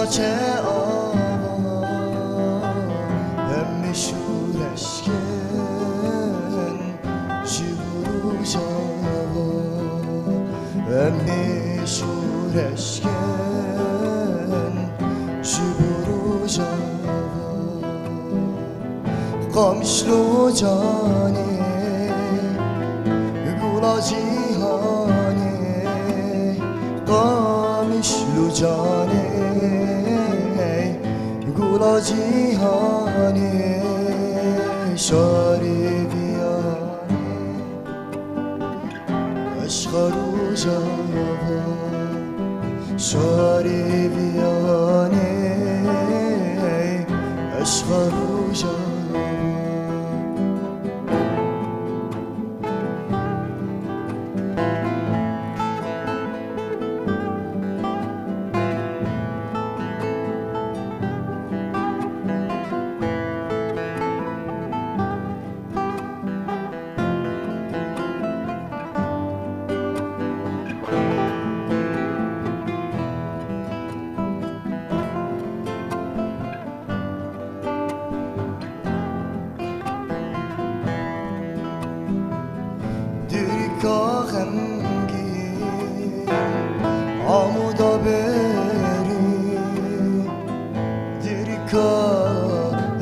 چه آوا هم شورشکن جبرو جاوا هم شورشکن جبرو جاوا قامشلو جانی گولا جیهانی قامشلو جانی گولا جیهانی شاری بیانی اشخارو جاوا شاری بیانی اشخارو جاوا درکا غمگین آمودا بری درکا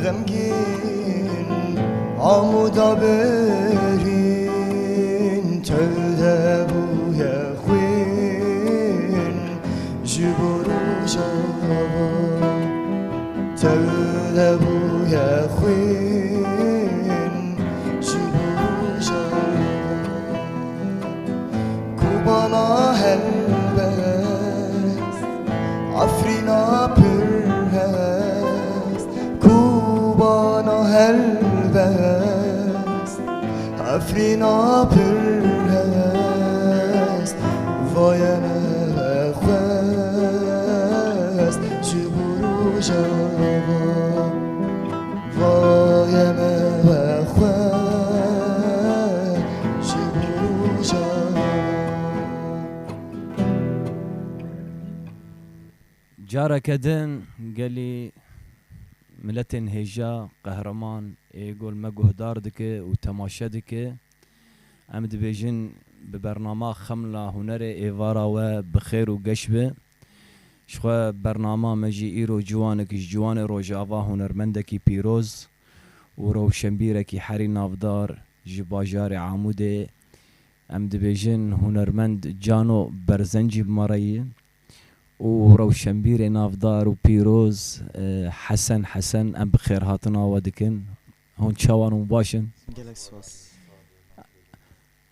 غمگین آمودا برین توده بوی خوین جبرو جاوا توده بوی خوین جبرو جاوا bana helbest Afrina pürhest Kubana helbest Afrina pürhest Vayene khwest Jiburu java Vayene khwest Jiburu java جارا كدن قالي ملتن هجا قهرمان يقول ما قهدار دكي وتماشا دكي عمد بيجن ببرنامج خملة هنر إيفارا وبخير وقشبة شخوا برنامج مجي إيرو جوانك جوان روجافا هنرمندكي بيروز ورو شمبيركي حري نافدار جباجار عمودي عمد بيجن هنرمند جانو برزنجي بمرأي وروشنبير نافدار وبيروز حسن ام بخير هاتنا ودكن هون تشاوان وباشن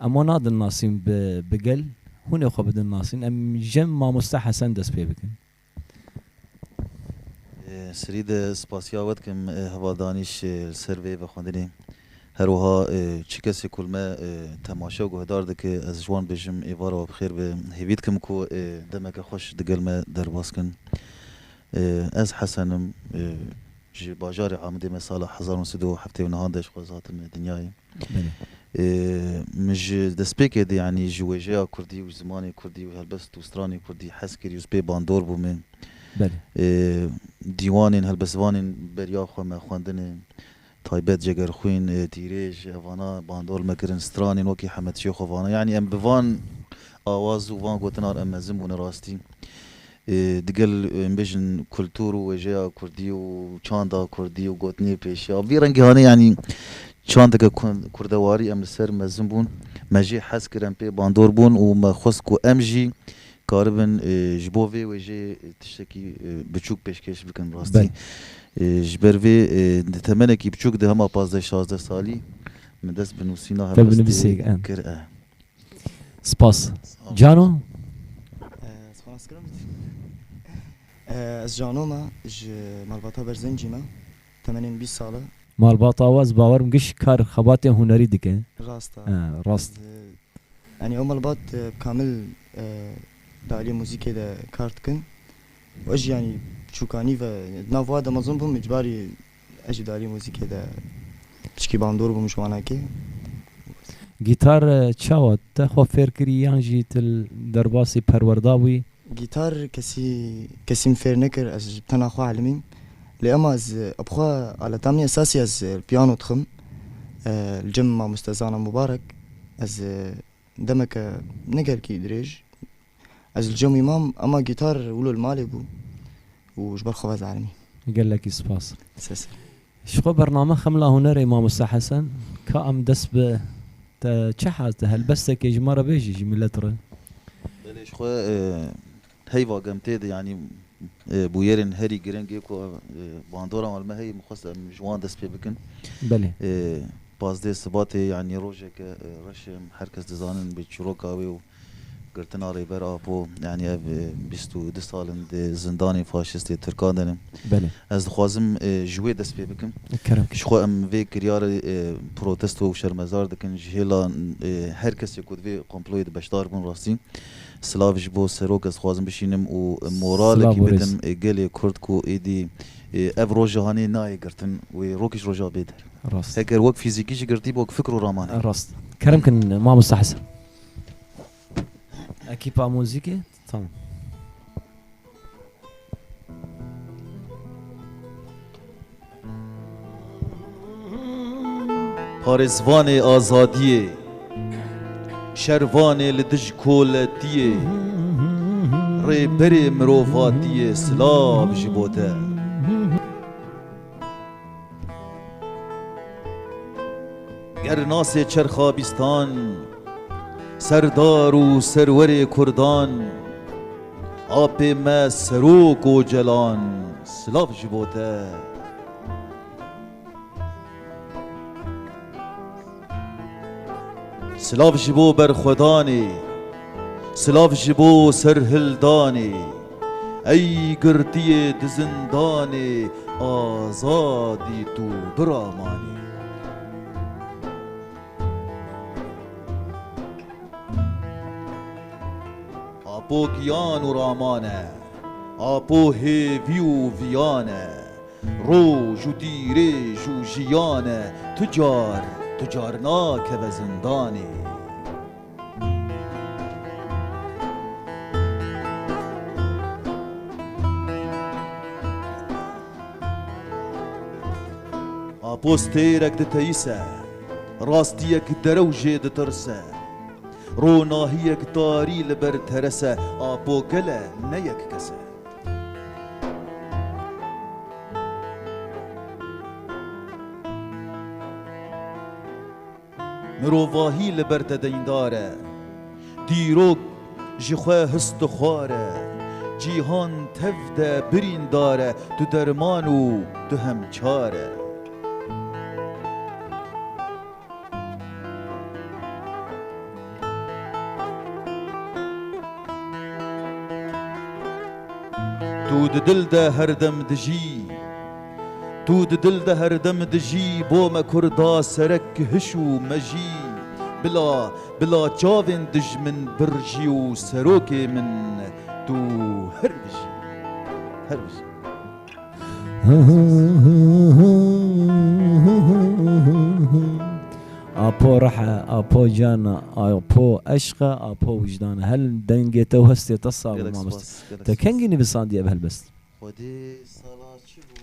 اما ناد الناصين بقل هون يخو بد الناصين ام جم ما مستحسن دس بيبكن سريد سباسيا ودكم هوادانيش سيرفي بخوندني هروها چی کسی کل ما تماشا و گهدار دکه از جوان بجم ایوارا و بخیر به هیوید کم کو دمک خوش دگل ما در باز کن از حسنم جی باجار عامدی مثال 1979 خوزاتم دنیای مش دسبیک دی یعنی جوجه کردی و زمانی کردی و هلبس دوسترانی کردی حس کری وسبی باندور بومن دیوانین هلبسوانین بریا خو ما خواندن تایبت جگر خوین دیریج وانا باندول مکرن سترانین وکی حمد شیخ وانا یعنی ام بوان آواز و وان گوتنار ام زمون راستی دگل بيجن كولتور وجاء كردي وشاندا كردي وقوتني بيشيا بيرنجي هاني يعني شاندا كردواري ام سر مزنبون ماجي حس كرم بي باندور بون وما خسكو امجي كاربن جبوفي وجي تشتكي بچوك بيشكش بكن راستي جبروي نتمنى كي بچوك ده هما 15 16 سالي من دست بنوسينا هم بنوسيك سپاس جانو از جانوما مالباتا برزنجی ما 20 ساله مالباتا آواز باورم گش کار خبات هنری دیگه راست يعني أول مالبات كامل دالي موسيقى ده كارت كن واج يعني شوكاني نافوا ده مازون بوم إجباري أجي دالي موسيقى ده بشكي باندور بومش وانا كي گیتار چاوت تخوا فکری یانجی تل درباسی پرورداوی جيتار كسي مفيرنكر از جبتنا خو علمي لأما از أبخوا على تامني أساسي از البيانو تخم الجم مع مستزانا مبارك از دمك نقل كي دريج از الجم إمام أما جيتار ولو المالي بو وجبر خواز عالمي قال لك سباس أساسي شخو برنامج خملا هنر امام موسى حسن كام دس ب تشحاز هل بس كي جمره بيجي جملتر ليش خو هيفا قمتي يعني بويرن هري جرينجيكو باندورا مال ما هي مخصص جوان دس بكن بله باز دي سباتي يعني روجك رشم حركز دزانن بتشروكاوي قرتنا ريبر ابو يعني بيستو دسالن زنداني فاشيستي تركاندن بله از خوازم جوي دس بكن كرم شخو ام في كريار بروتستو وشرمزار دكن جهلا هر کس يكود في كومبلويد بشدار بون راسي سلاوش بو سروك از خوازم بشينم و مورال كي بدم گلي كرد كو ايدي اف روجهاني ناي قرتن و روكيش روجا بيدر راست هكر وقت فيزيكيش قرتي بوك فكرو راماني راست كرم كن ما مستحسن اكيد با موزيكي تمام پارزوان آزادیه شروان لدج کولتیه ریبر مروفاتیه سلاو جبوته گرناس چرخابستان سردار و سرور کردان آپ ما سروک و جلان سلاو جبوته سلاف جبو برخودانی سلاف جبو سرهلدانی ای گردی دزندانی آزادی تو برامانی آپو گیان و رامانه آپو هیوی و ویانه رو جو دیره جو جیانه تجارناک و زندانی آپوستیرک دتیسه راستیک دروجه دترسه روناهیک داری لبر ترسه آپو گله نیک کسه مروواهی لبرت دینداره دیروگ جخواه هست خواره جیهان تفده برین داره تو درمانو تو همچاره تو دل ده هر دم دجی تو دل ده هر دم دجی بو ما کردا سرک هشو مجی بلا چاوین دج من برجی و سروک من تو هر بجی آپو رحى آپو جانا آپو عشق آپو وجدان هل دنگته و هستی تصاب ما مست تکنگینی بساندی اب هلبست ودي صلاة شبو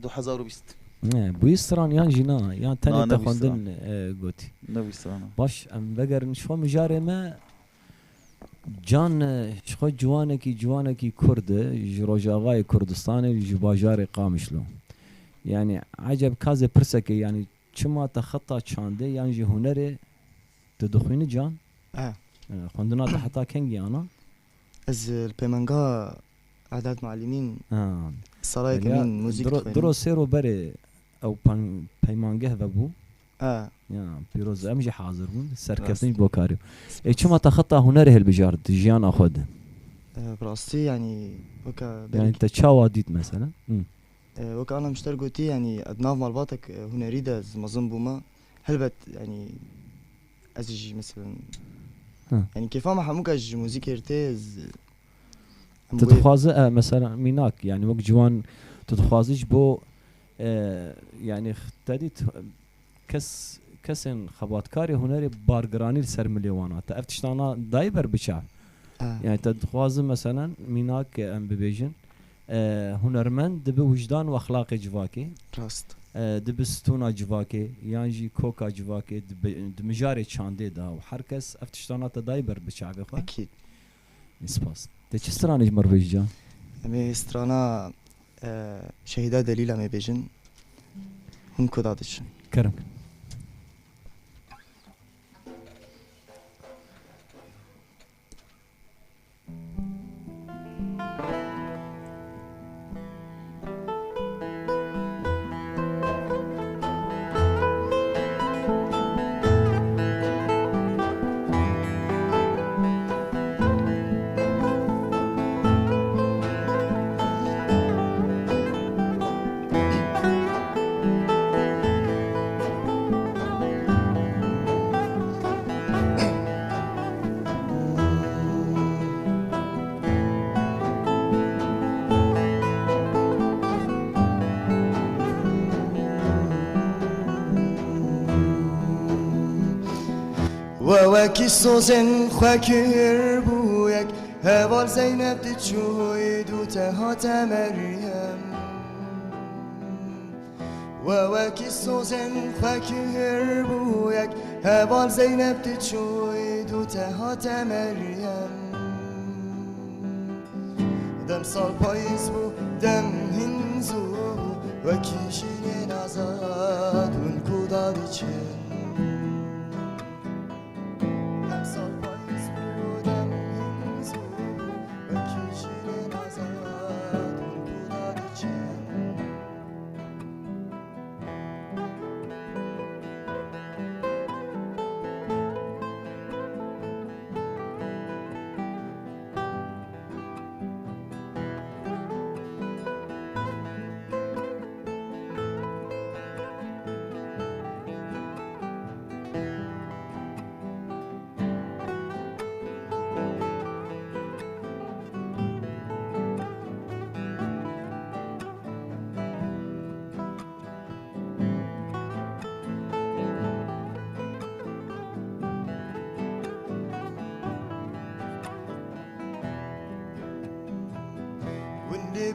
2020 نه بویستران یان جینا یان تنی تخوندن گوتی نوی سرانا باش ام بگر شو مجاره ما جان شخو جوانه کی کرد جروجاغای کردستان جباجار قامشلو يعني عجب كازي برسك يعني چما تخطى چانده يعني جي هنري تدخوين جان خوندنا تحتا كنجي انا از البيمانجا عدد معلمين صلاة كمين موسيقى درو سيرو بري او بيمانجه وبو يا بيروز امجي حاضر بون سركفتنج بوكاريو اي چما تخطى هنري هالبجار جيان اخذ براستي يعني وكا يعني انت تشاوا ديت مثلا وكا انا مشتر قوتي يعني ادناف مالباتك هنري دا مظن بوما هلبت يعني ازج مثلا يعني كيف ما حموك اج موسيقى ارتاز تتخوازي مثلا ميناك يعني وقت جوان تتخوازيش بو يعني اختديت كسن خباتكاري هنري بارقراني لسر مليوانا تافتشتانا دايبر بشعب يعني تدخوازم مثلا ميناك ام ببيجن هنرمند دب وجدان واخلاق جواكي راست دبستونا جواكي يانجي كوكا جواكي دمجاري شاندي دا وحركس افتشتانات دايبر بشعبي خو اكيد نسباس تشسترانج مربيجا امي استرانا شهيدا دليل امي بيجن هم كودادش كرم وکی سوزن خاکر بویک هوال زینب دی چوی دو تهات مریم وکی سوزن خاکر بویک هوال زینب دی چوی دو تهات مریم دم سال پاییز بو دم هنزو وکی شیرین آزاد اون کودادی چه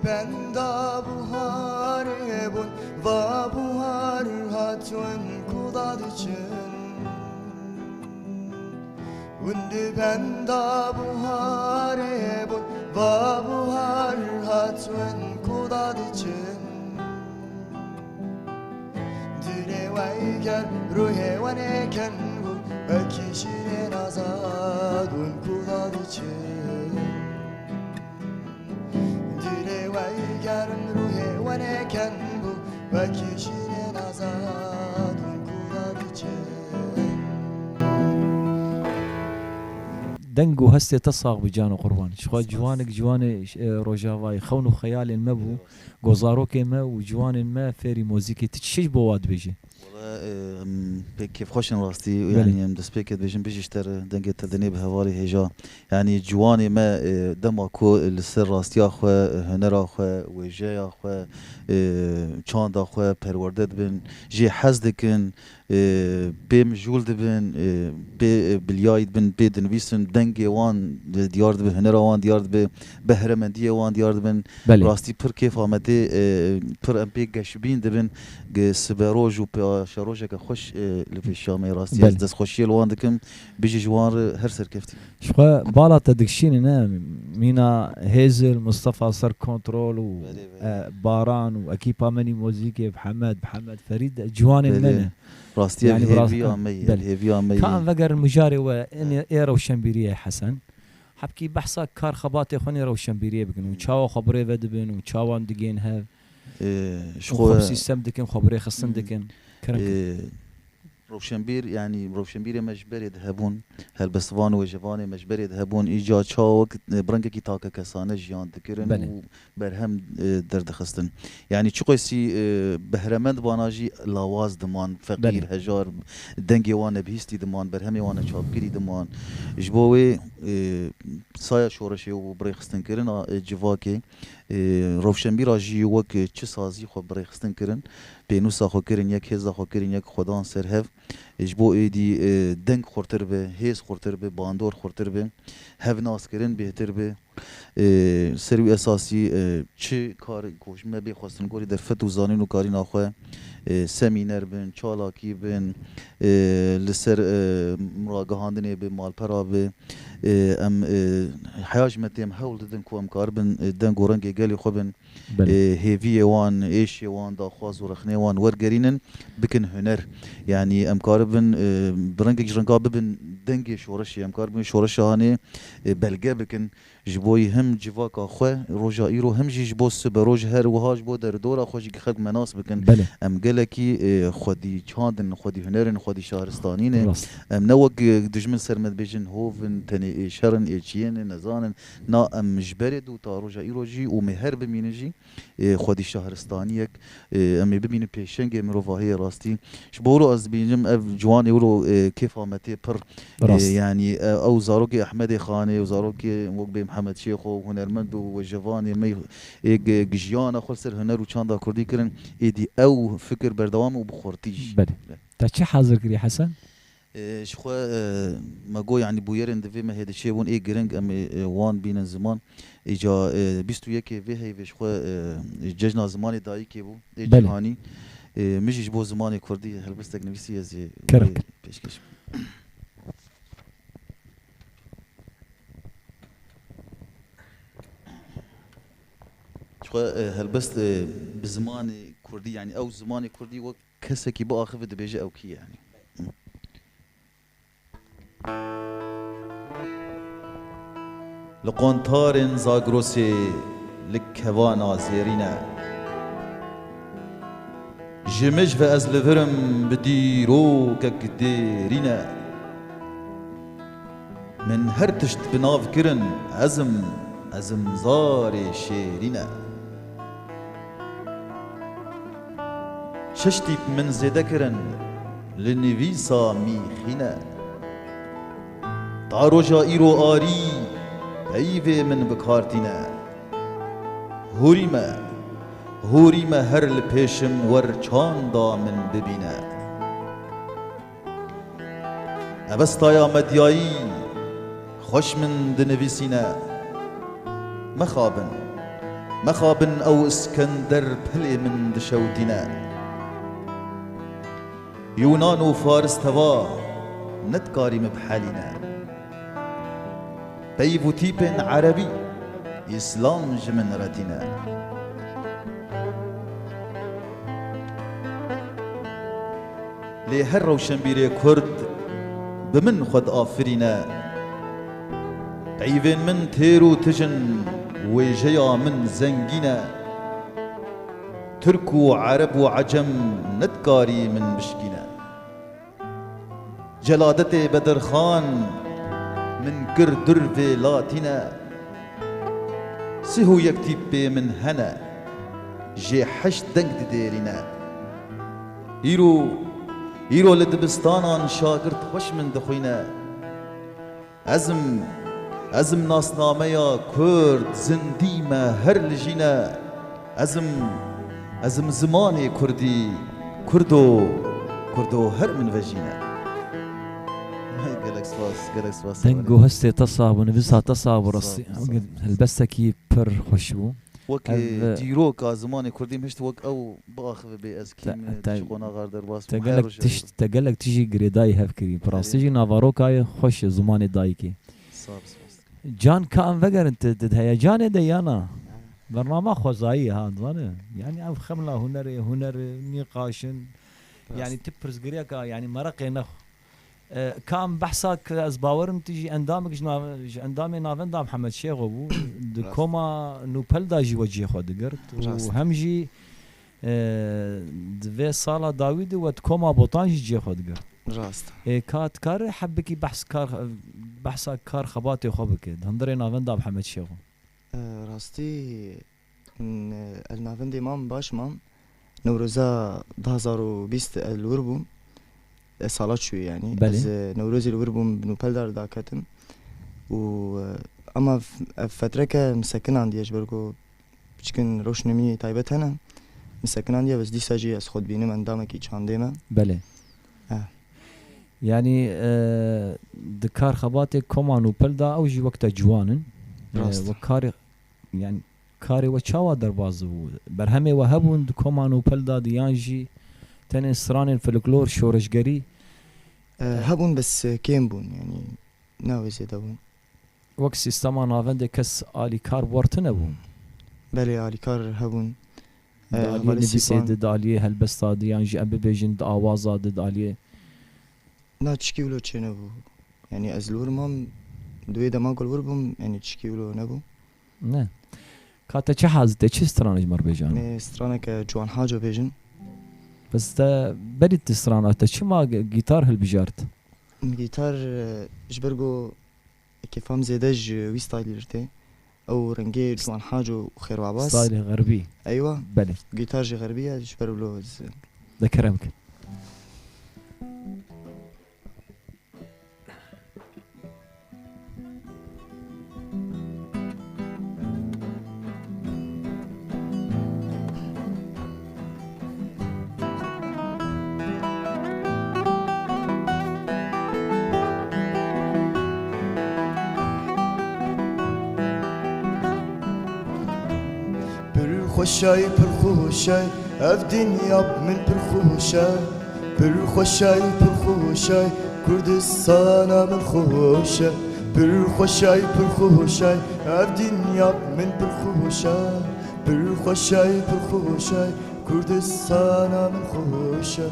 بندا buhar bun va buhar hatun kudadıçın Undi benda buhar bun va buhar hatun kudadıçın Dile vaygar ruhe vaneken bu akişine nazadun kudadıçın ويجرم روحي وانا كنبو وكيشيني نازاد ونكودا دنگو هستی تصاغ بجان قربان شخوا جوانك جوان روجاواي خونو خيال مبو گوزاروك ما وجوان ما فيري موزيكي تشيش بواد بيجي والله كيف خوشن راستي يعني ام دسبيكت بيجن بيجشتر دنگه تدني بهواري هجا يعني جواني ما دماكو السر راستي اخو هنر اخو وجه اخو چاند اخو پرورده بن جي حزدكن بیم جول دبن بلیاید بن بدنویسن دنگی وان دیارد به هنر وان دیارد به بهرمندی وان دیارد بن راستی پر کیف آمده پر ام بی گشبین دبن سبروج و شروج که خوش لفی شامی راستی از دست خوشی الوان دکم بیجی جوار هر سر کفتی شخوا بالا تدکشینی نه مینا هیزل مصطفى سر کنترول و باران و اکیپا منی موزیکی بحمد فرید جوان منه راستي يعني الهيفي امي كان فقر المجاري وان ايرو الشمبيريه حسن حبكي بحصا كار خباتي خوني رو الشمبيريه بكن وتشاو خبري ودبن وتشاو دقين هاف شخو خبسي سم دكن خبري خصن دكن روشنبير يعني روشنبير مجبر يذهبون هالبسوان وجواني مجبر يذهبون ايجا تشاوك برنك كي تاكا كسانه جيان دكرن وبرهم درد خستن يعني تشقيسي بهرمند باناجي لاواز دمان فقير هجار دنگي وانا بهستي دمان برهمي وانا چابگيري دمان جبوي سايا شورشي وبري خستن كرن جواكي روشنبير اجي وك چه سازي خو بري خستن كرن بينوسا خو كرن يك هزا خو كرن يك خدان سرهف جبو ایدی دنگ خورتر به هیز خورتر به باندور خورتر به هف ناس کرن بهتر به سروی اساسی چه کار کوش ما بخواستن گوری در فتو زانین و کاری ناخواه سمینر بن چالاکی بن لسر مراقهاندنی به مالپرا به ام حیاج متیم حول دادن کو ام کار بن دن گورنگ گلی خو بن هیوی وان ایش وان داخواز ورخنی وان ورگرینن بکن هنر يعني ام کار بن برنگ جرنگا بن دنگ شورشی ام کار بن شورش هانه بلگه بکن جبوی هم جواکا خو روجا ایرو هم جبو سبروج هر وهاج بو در دورا خوش خلق مناس بکن ام گلکی خودی چاندن خودی هنرن خودی شهرستانین ام نوک دجمن سرمد بیجن هوفن تنی شرن ایچین نزانن نا ام جبر دو تا روجا ایرو جی و مهر بمینجی خودی شهرستانیک ام ببین پیشنگ مروفاهی راستی شبورو از بینجم اف جوان یورو کیف آمتی پر يعني او زاروك احمد خاني وزاروك وقبي محمد شيخ وهنرمند وجواني مي جيانا خسر هنر وچاندا كردي كرن ايدي او فكر بردوام وبخورتيج بله تا چه حاضر كري حسن شخو ما جو يعني بويرن دفي ما هذا الشيء ون اي جرينج ام وان بين زمان اجا 21 في هي شخو ججنا زماني داي كيبو جهاني مش جبو زماني كردي هلبستك نفسي زي كرك بيشكش هلبست بزمان كردي يعني او زمان كردي وكسكي باخذ دبيجه او كي يعني لقنطار زاغروسي لكوانا زيرينا جمج في ازلفرم بديرو كقديرينا من هرتشت بناف كرن عزم زاري شيرينا ششتي من زيدكرن لنفيسا ميخينا تاروجا ايرو آري ايوه من بكارتينا هوريما هر البيشم ورچاندا من ببينا ابستايا مدياي خوش من دنفيسينا مخابن او اسكندر بلي من دشوتنا يونان وفارس توا نتكاري بحالنا بيفوتيبن عربي اسلام جمن ردنا لهر روشنبيري كرد بمن خد آفرينا بعيفين من تيرو تجن وجيا من زنجينا ترك وعرب وعجم نتكاري من بشكينا جلادتي بدر خان من كردر في لاتينا سهو يكتب بي من هنا جي حشت دنك ديرينا ايرو لدبستانا شاكرت خوش من دخوينا ازم ناس ناميا كرد زنديما هر لجينا ازم زماني كردي كردو هر من وجينا تنگو هستی تصاب و نویسا تصاب و راستی هلبستکی پر خوشبو وك ديروك زماني كردي مشت وك او باخذ بي اسكيم شقونا غار درباس تقلك تيجي قريداي هفكري براستيجي نافاروكاي خوش زماني دايكي جان كان فقر انت هيجان ديانا برنامج خوزایی ها دونه يعني او خمله هنر نقاشن يعني تبرز قريكا يعني مرق نخ كان بحثك از باورم تجي اندامك اندامي نافندا محمد شيخ ابو دكوما نوبل داجي وجه خود قرت وهمجي دفي صاله داوود وتكوما بوطانجي جي خود قرت راست كات كار حبكي بحثك كار خباتي خوبك هندري نافندا محمد شيخ راستی النافندی مام باش مام نوروزا 2020 الور بوم سالات شوي يعني از نوروزي الور بوم بنوبل دار داكتم و اما فتره که مسکن عندي اجبرگو بچکن روشنمی تایبت هنه مسکن عندي بس دي ساجي از خود بینم اندامه کی چانده من بله يعني دكار خباتي كومانو بلدا او جي وقت جوانن راست. وكاري يعني كاري وشاوا دربازو برهمي وهبون كومانو بلدا ديانجي تاني سران الفلكلور شورشگري هبون بس كيم بون يعني ناوي زيد هبون. وقت سيستما نافند كس آلي كار ورتن ابون بله علی کار هبون. داليه نبيسي داليه هلبستا ديانجي ابي بيجن آوازا داليه نه چکی ولو چه نبو يعني از لور مام دوی دما گل وربم يعني چکی ولو نبو. نه كاتا چه حازته چه استرانج مر بيجان من استرانه که جوان حاجه بیجن. بس تا بدت استرانا تا چه ما جيتار هالبجارت گیتار جبرگو که فهم زیدج وی ستایل لرته او رنگی جوان حاجه و خير وعباس. ستايل غربي ايوه بله گیتار جي غربيه جبرلو ذكرمك خوشای پر خوشای اف دنیا من پر خوشای پر خوشای پر خوشای کردستان من خوشای پر خوشای پر خوشای اف دنیا من پر خوشای پر خوشای پر خوشای کردستان من خوشای.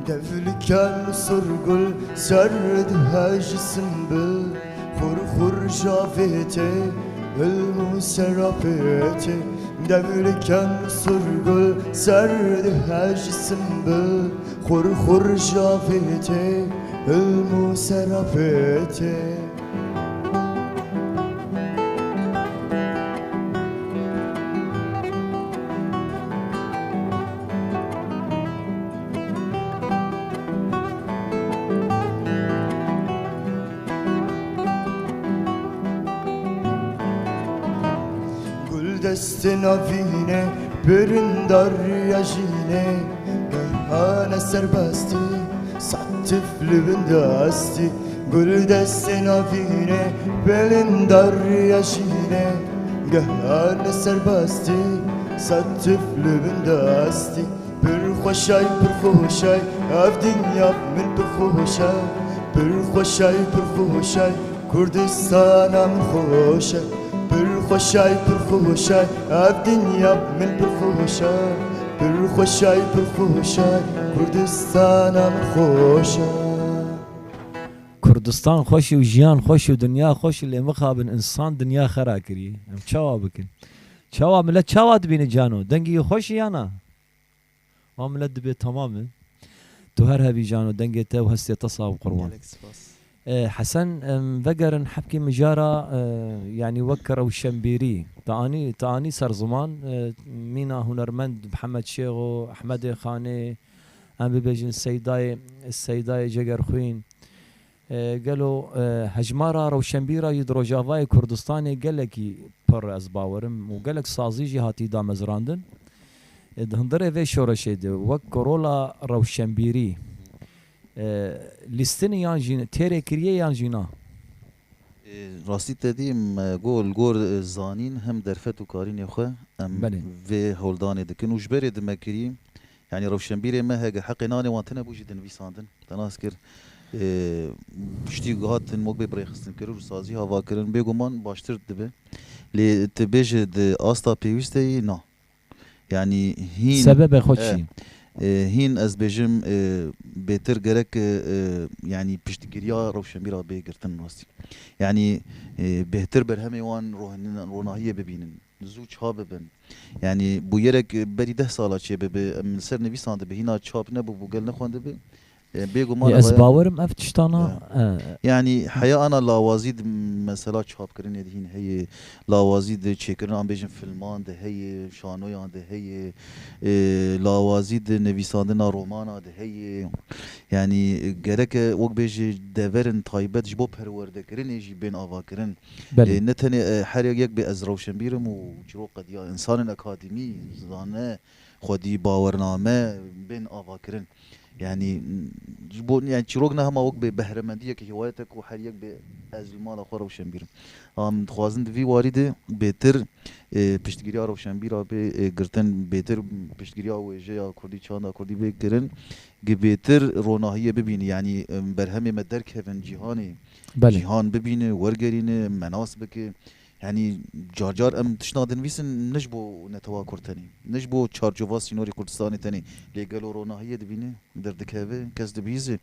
Devliken sorgul serd hacısın be Khur khur javete el serapete Devliken sorgul serd hacısın be Khur khur javete el serapete دست نوینه برندار یجینه گهانه سربستی سطف لبندستی گل دست نوینه برندار یجینه گهانه سربستی سطف لبندستی پر خوشای پر خوشای اف دنیا من پر خوشای پر خوشای پر خوشای کردستانم خوشای پر خوشای پر خوشای اف دنیا من پر خوشای پر خوشای پر خوشای کردستانم خوشای. كردستان خوشي وجيان خوشي ودنيا خوشي اللي مخابن انسان دنيا خراكري ام چاوا بكن چاوا ملت چاوا دبين جانو دنگي خوشي انا ملت دبي تماما تو هر هبي جانو دنگي تو هستي تصاوب قروان حسن فقر حبكي مجارة يعني وكر او شمبيري تاني سر زمان مينا هنرمند محمد شيخو احمد خاني ام ببيجن السيداي جگر خوين قالوا هجمارة روشنبيرة يدرو جافاي كردستاني قالكي بر از باورم وقالك سازيجي هاتي دا مزراندن هندره في شورشيد وك كورولا روشنبيري لستني يانجين تيري كريه يانجينا راستی تدیم گور زانین هم درفت و کارین یخوا ام في هولداني دكن وجبري دمكري يعني روشنبيري ما هاجا حقي ناني وانتنا بوجي دنويساندن تناسكر پشتی گهات موگ ببری خستن کرد و سازی هوا کردن بگمان باشتر دبه لی تبیج د آستا پیوسته نه یعنی هین سبب خودشی هین از بیجم بهتر گرک یعنی پشتگیریا روشنبیرا بگرتن راستی یعنی بهتر بر همه وان روناهیه ببینن زوج ها ببین یعنی بو یرک بری 10 ساله چه به من سر نویسنده به هینا چاپ نبو بو گل نخونده به بيجو ما از باورم اف تشتانا يعني حياة أنا لاوازيد مثلا شاب كرين يدهين هي لاوازيد تشيكرن عم بيجن فيلمان ده هي شانويان ده هي لاوازيد نويساندنا رومانا ده هي يعني جرك وق بيجي دافرن تايبت جبو پرورده كرين يجي بين آوا كرين نتني حريق يك بأزروشن بيرم وجرو قد يا إنسان أكاديمي زانه خودي باورنامه بين آوا كرين يعني جبون يعني شروقنا هم وق ببهرمندية كهوايتك وحريق بأزلمال أخو روشنبير خوازند في وارده بهتر پشتگیری روشنبیر به گرتن بهتر پشتگیری وجه یا کردی چاند کردی بگیرن بهتر روناهیه ببینی یعنی برهم مدرک هفن جهانی جهان ببینه ورگرینه مناسب که يعني جار ام تشنادن ويسن نجبو نتوا كرتني نجبو تشارجوفا سينوري كردستاني تاني لقالوا رونا هي دبينه دردك هذا كاس دبيزه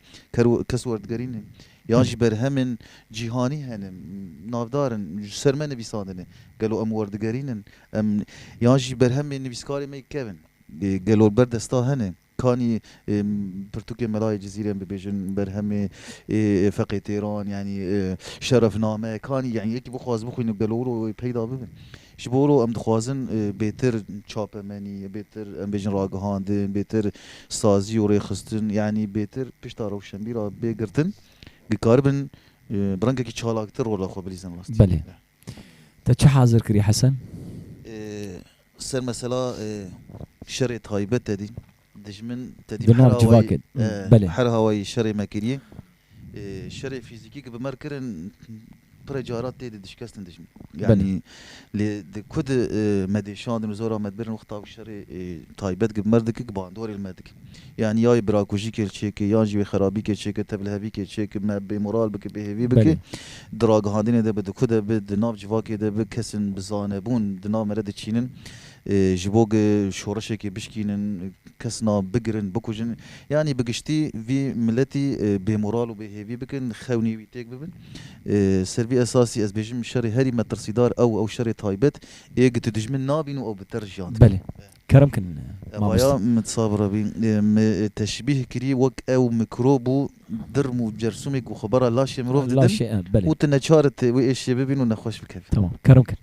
كاس وردقرينه ياجي برهمن جهاني هن نافدارن سرمن بيسادنه قالوا ام وردقرينن ام ياجي برهمن بيسكاري ما يكفن قالوا البردستا هن كاني برتوكي ملاي جزيرة ببيجن برهم فقه تيران يعني شرف نامه كاني يعني يكي بخواز بخوي نقلورو بيدا ببن شبورو ام دخوازن بيتر چاپ مني بيتر ام بيجن راگهاندن بيتر سازي و ريخستن يعني بيتر پشتا روشنبيرا بيگرتن قاربن برنگه كي چالاكتر ولا خو بليزن راستي بله تا چه حاضر كري حسن سر مثلا شرع تايبت تدي دجمن تدي حر هواي شرع ماكينيه شرع فيزيكي بمركرن برجارات تدي دشكستن دجمن يعني لكود مديشان نزورا مدبرن وقتا شرع تايبت بمردك باندور المدك يعني ياي براكوجي كيلشيك يا جي خرابي كيلشيك تبلهبي كيلشيك ما بمورال بك بهبي بك دراغ هادين ده بد كود بد ناف جواكي ده بكسن بزانبون دنا مرد تشينن جبوگ شورشکی بشکینن کسنا بگرن بکوجن يعني بگشتی في ملتي بمورال و بهيفي بكن خوني ويتك ببن سربي اساسي از بيجم شري هري مترسيدار او شري تايبت ايج تدجمن نابين او بترجان بله كرم كن ما متصابره بين تشبيه كري وك او ميكروبو درم وجرسومك وخبره لا شيء مروف لا شيء بله وتنشارت وايش ببين ونخوش بكيف تمام كرم كن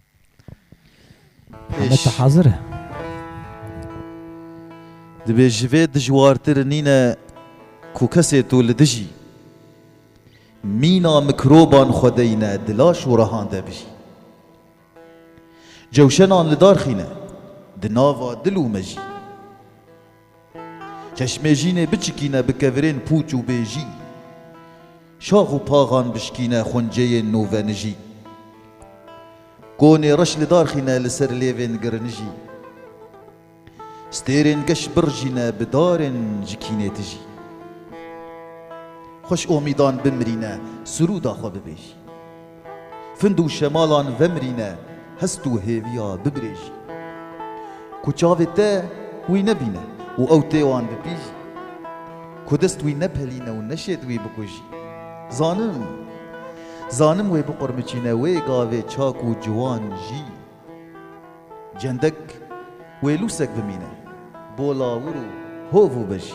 محمد حاضره دبي جفيد دجوارتر نينا كوكسيتو لدجي مينا ميكروبان خدينا دلاش ورهان دبجي جوشنان لدار خينا دنافا دلو مجي چشمجينه بچكينا بكفرين پوچو بيجي شاغو پاغان بشكينا خنجي نوفنجي كوني رش لدار خينا لسر ليفين قرنجي ستيرين قش برجينا بدارن جكينة تجي خوش أميدان بمرينا سرودا خو ببيجي فندو شمالان ومرينا هستو هيفيا ببريجي كوچاوتا وي نبينا و او تيوان ببيجي كودست وي نبهلينا و نشد وي بكوجي زانم وي بقرمچينا وي غاوي چاكو جوان جي جندك وي لوسك بمينا بولاورو هوفو بجي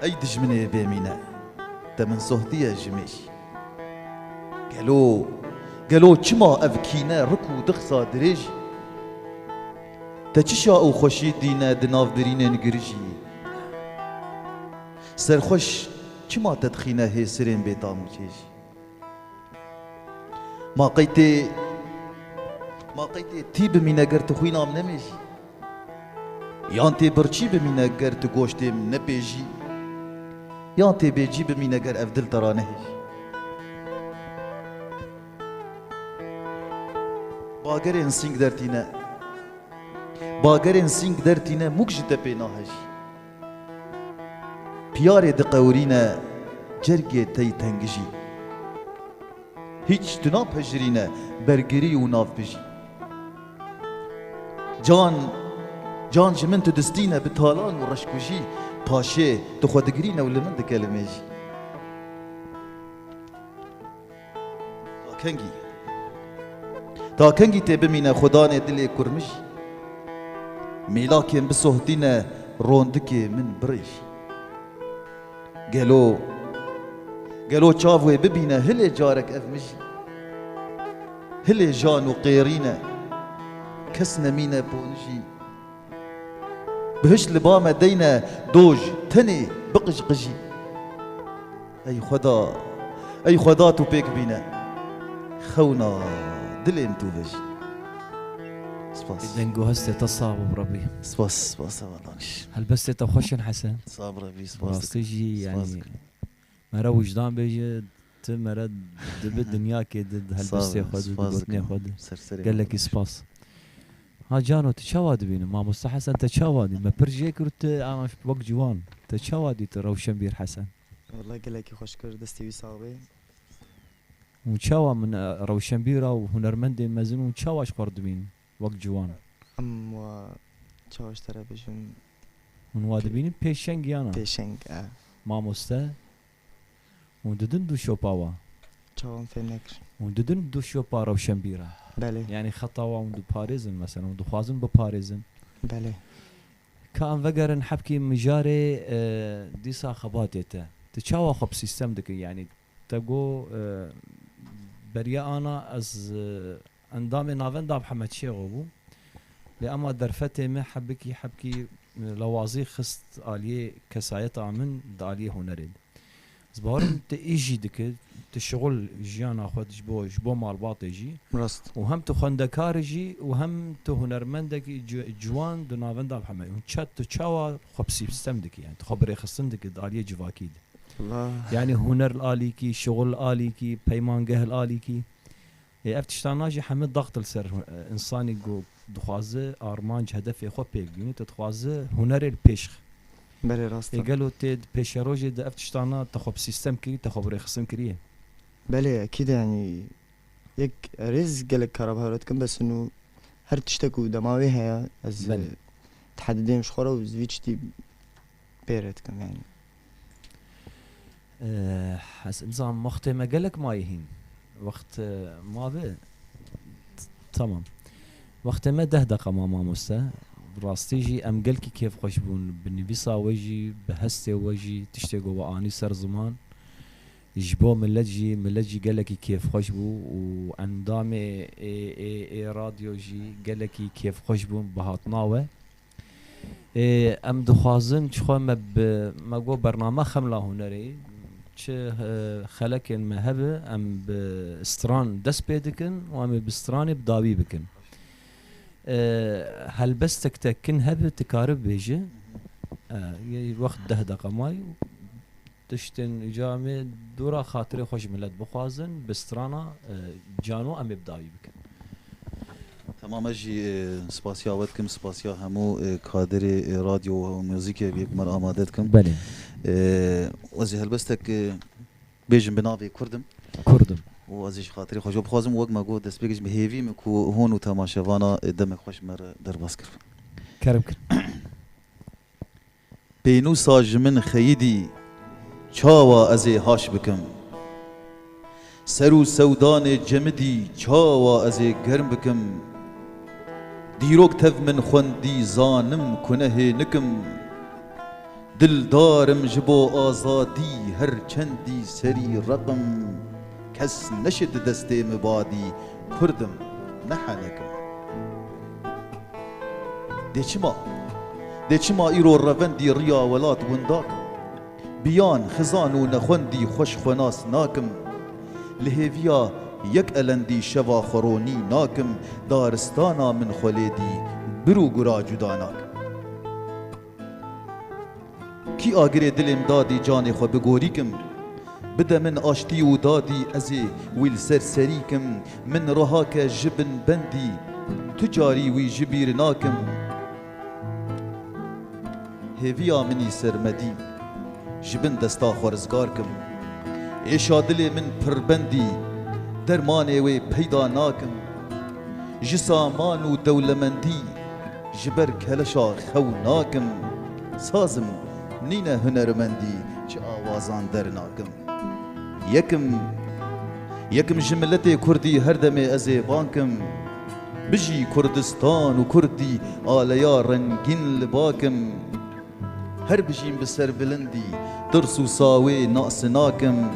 اي دجمني بمينا تمن صهدية جميشي قالو چما افكينا ركو دخصا دريجي تچشا او خوشي دينا دناف درينا نگرجي سرخوش چما تدخينا هي سرين بيتامو چيجي ما قيتي تي بمينا قرت خوينا منميجي يانتي برچي بمينا قرت گوشتي نبيجي يانتي بيجي بمينا قر افدل ترانهيجي باگرین سینگ درتینه مکش دپینا هجی پیاره دقورینه جرگه تی تنگجی هیچ دنا پجرینه برگری و ناف بجی جان جمن تو دستینه بتالان و رشکوجی پاشه تو خودگرینه و لمن دکلمه جی کنگی تا کنگی تی بمینه خدا نه دلی کرمش میلاکیم بسهتینه روندكي من بريش قالو تشافوي ببينا هلي جارك افمشي هلي جانو قيرينا كسنا مينا بونجي بهش لباما دينا دوج تني بقج قجي اي خدا تو بيك بينا خونا دلين تو بجي سباس دنگو هسته تصاب بربي سباس والله هل بس تخوشن حسن صابر بي سباس راستيجي يعني مرا وجدان بيجي مرا دب الدنيا كده هل بس ياخذ بطني ياخذ قال لك سباس ها جانو تشاواد بينا ما مستحسن تشاوادي ما برجي كرت انا وقت جوان تشاوادي روشن بير حسن والله قال لك خوش كر دستي صاوي وتشاوا من روشن بيرا وهنرمند مزن وتشاواش قرد بين وقت جوان و تشاواش ترى بجم ونواد بين بيشنج يانا بيشنج ما مستا وددن دو شوباوا تشاوم في نكر وددن دو شوبا روشن بيرا بله يعني خطاوا ودو باريزن مثلا ودو خوازن بباريزن بله كان فقرن حبكي مجاري ديسا خباتيته تشاوا خب سيستم دك يعني تقو بريا انا از اندامي نافن داب حمد شيغو لأما درفتي ما حبكي لوازي خست آلية كسايتا من دالية هنرد زبارم تيجي دك تشغل جيانا خود جبو مال باطجي راست وهم تو خندكارجي وهم تو هنرمندك جوان دو نافن داب حمد ونشات تشاوا خب سيستم دك يعني تخبري خصندك دالية جواكيد الله يعني هنر الآلي كي شغل الآلي كي بيمانجه الآلي كي افتشتاناجي حمد ضغط السر انساني جو دخوازه ارمانج هدف خو بيك يعني تدخوازه هنر البيشخ بله راست قالوا تد بيشروجي د افتشتانا تخوب سيستم كي تخوب رخصم كريه بله اكيد يعني يك رز قالك كهرباء بس انه هر تشتكوا دماوي هي از تحددين مش خورا وزويتشتي بيرتكم يعني حس نظام وقت ما قالك ما يهين وقت ما به تمام وقت ما 10 دقيقة ما مستا راستيجي ام قالك كيف خوش بون بنبيسا وجي بهستي وجي تشتاقوا واني سر زمان يجبو ملجي قالك كيف خوش بو واندامي اي راديو جي قالك كيف خوش بون بهاتناوه ام دخوازن شخو ما قو برنامج خملا هنري چه خلکن مهبه ام بستران دست پیدکن و ام بسترانی بداوی بکن هل بس تکن هبه تکارب بیجه یه وقت 10 دقیقه مای تشتن جامع دورا خاطر خوش ملت بخوازن بسترانا جانو ام بداوی بکن تمام اجي سپاسیا ودكم سپاسیا همو كادر راديو وموسيقى بيك مر آمادتكم بله وزي هلبستك بيجم بنافي كردم وازيش خاطري خوش بخوازم وقت ما قود دست بيجم بهيفي مكو هون وتماشاوانا دمك خوش مر در باسكر كرم بينو ساج من خيدي چاوا ازي هاش بكم سرو سودان جمدي چاوا ازي گرم بكم دیروک تف من خوندی زانم کنه نکم دلدارم جبو آزادی هر چندی سری رقم کس نشد دسته مبادی کردم نحنکم دیچما ایرو روندی ریا ولات ونداک بیان خزانو نخوندی خوش خوناس ناکم لهویا یک الندی شوا خورونی ناکم دارستانا من خلیدی برو گرا جداناک کی آگره دلم دادی جان خو بگوریکم بده من آشتی و دادی ازی ویل سرسریکم من رهاک جبن بندی تجاری وی جبیر ناکم هیویا منی سرمدی جبن دستا خورزگارکم ایشا دل من پربندی درمانه وی پیدا ناکم جسامان و دولمندی جبر کلشا خو ناکم سازم نینه هنرمندی چه آوازان در ناکم یکم جملت کردی هر دم ازی بانکم بجی کردستان و کردی آلیا رنگین لباکم هر بجیم بسر بلندی درس و ساوی ناس ناکم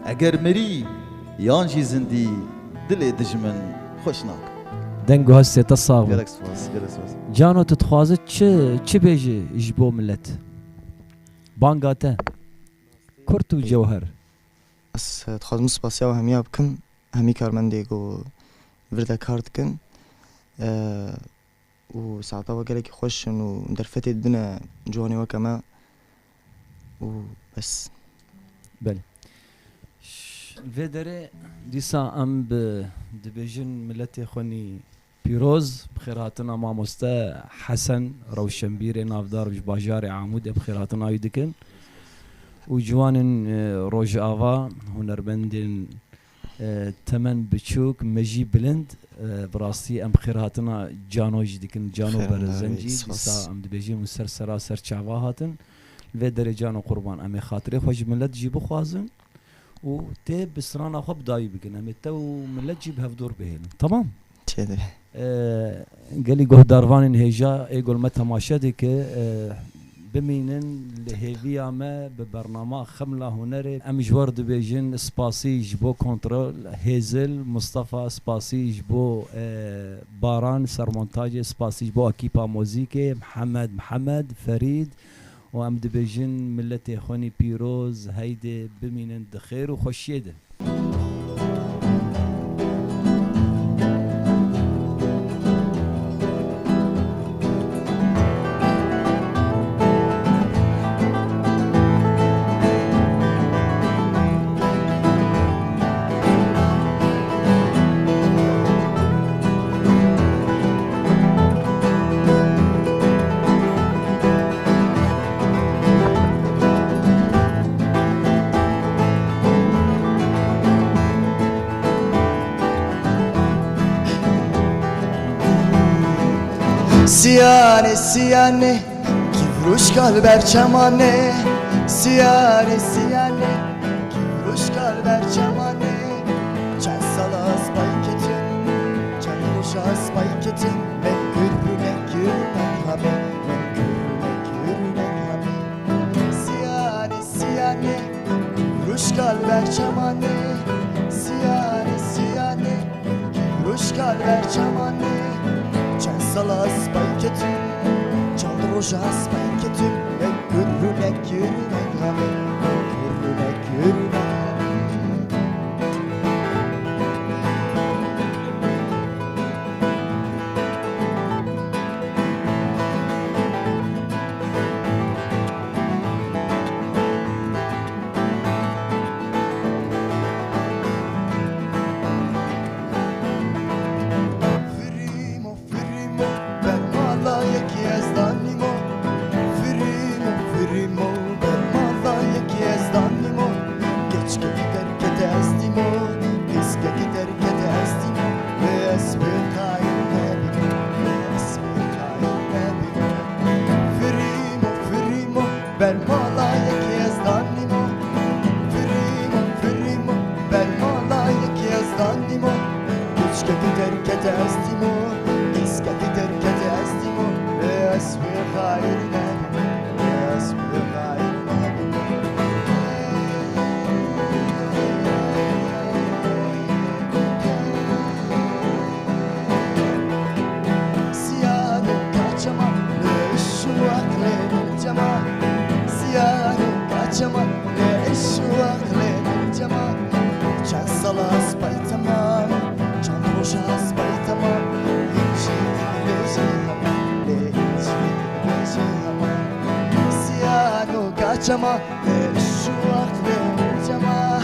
اگر مری یانجی زندی دل دجمن خوش ناک دنگو هستی تصاغ گلک سپاس گلک سپاس جانو تتخوازت چه بیجی جبو ملت بانگاته کرد و جوهر بس تخوازم سپاسیا و همی بکم همی کارمنده گو ورده کارت کن و ساعتا و گلک خوشن و درفتی دبنا جوانی و کما و بس بله في دري ديسا ام دبيجن ملتي خوني بيروز بخيراتنا ماموستا حسن روشنبيري نافدار بجباجاري عمود بخيراتنا يدكن وجوان روج افا هنربندن تمن بتشوك مجي بلند براستي ام بخيراتنا جانو جدكن جانو برزنجي ديسا ام دبيجن مسرسرا سرچاوا هاتن في دري جانو قربان امي خاطري خوش ملت جيبو خوازن و تي بسرانا خب داي بكن هم تو ملت جيب هفدور بهن تمام چه قالي قه داروان هيجا يقول ما تماشدك بمينن لهيفيا ما ببرنامج خمله هنري ام جوار دبيجن سباسي جبو كنترول هيزل مصطفى سباسي جبو باران سرمونتاج سباسي جبو اكيبا موزيكي محمد فريد وام دبيجن ملتي خوني بيروز هيدي بمينن دخير وخشيده Siyane siyane Kivrushkal berçamane Siyane siyane Kivrushkal berçamane Çen salas bayketin Çen ruşas bayketin Men gürmek hame Men gürmek hame Siyane siyane Kivrushkal berçamane Siyane siyane Kivrushkal berçamane Çen salas bayketin Çan rojas bayketin Ve gürmek hame Gürmek hame Kaçama şu aklım cama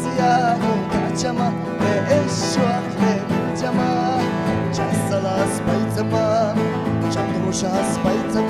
Siyahı kaçama şu aklım cama Çan salas baytama Çan roşas baytama